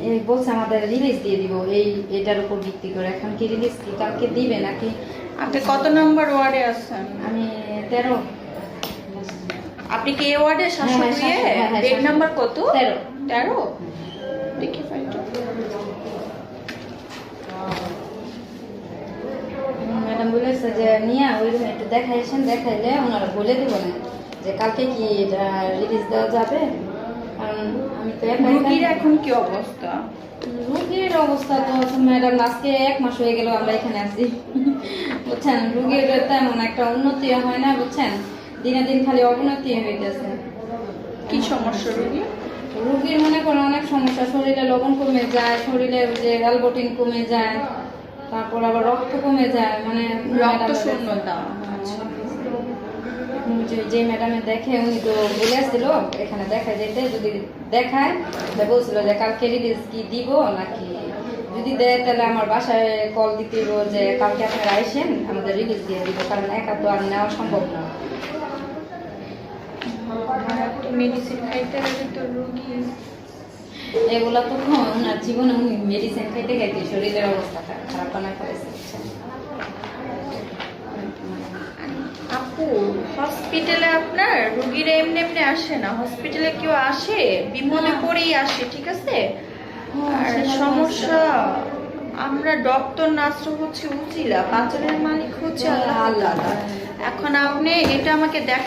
এই বলছে আমাদের রিলিজ দিয়ে দিব এটার উপর ভিত্তি করে। এখন কি রিলিজ কি কালকে দিবে নাকি? আপনি কত নম্বর ওয়ার্ডে আছেন? আমি 13। আপনি কি এই ওয়ার্ডে শাসক দিয়ে? বেড নাম্বার কত? 13 দেখি ফাইলটা। ম্যাডাম বলেছে যে নিয়ে ওই রুমে একটু দেখাইছেন, দেখাইলে ওনারা বলে দিব না যে কালকে কি এটা রিলিজ দেওয়া যাবে। কারণ আমি তো রোগীর এখন কি অবস্থা? রুগীর অবস্থা তো ম্যাডাম আজকে 1 মাস হয়ে গেল আমরা এখানে আছি, বুঝছেন। রুগীর তেমন একটা উন্নতি হয় না, বুঝছেন। দিনে দিন খালি অবনতি হইতেছে। কি সমস্যা রোগী? রুগীর মনে করেন অনেক সমস্যা, শরীরে লবণ কমে যায়, শরীরে যে অ্যালবুটিন কমে যায়, তারপর আবার রক্ত কমে যায়, মানে রক্ত শূন্যতা। যে ম্যাডামে দেখে উনি তো বলে আসছিল এখানে দেখা যেতে, যদি দেখায় বলছিল যে কালকে রিলিজ কি দিব নাকি, যদি দেয় তাহলে আমার বাসায় কল দিতে হইব যে কালকে আপনারা আইসেন আমাদের রিলিজ দিয়ে দিব, কারণ একা তো আর নেওয়া সম্ভব না। মেডিসিন খাইতে গেলে তো রোগী এগুলা তো ওনার জীবনে উনি মেডিসিন খাইতে খাইতে শরীরের অবস্থা খারাপ বানা করেছে। আপু, হসপিটালে আপনার রোগীরা এমনি এমনি আসে না, হসপিটালে কেউ আসে বিপদে পড়েই আসে, ঠিক আছে। আর সমস্যা আমরা ডক্টর নার্স হচ্ছে উচিলা, বাজারের মালিক হচ্ছে আল্লাহ। এখন আপনি এটা আমাকে দেখা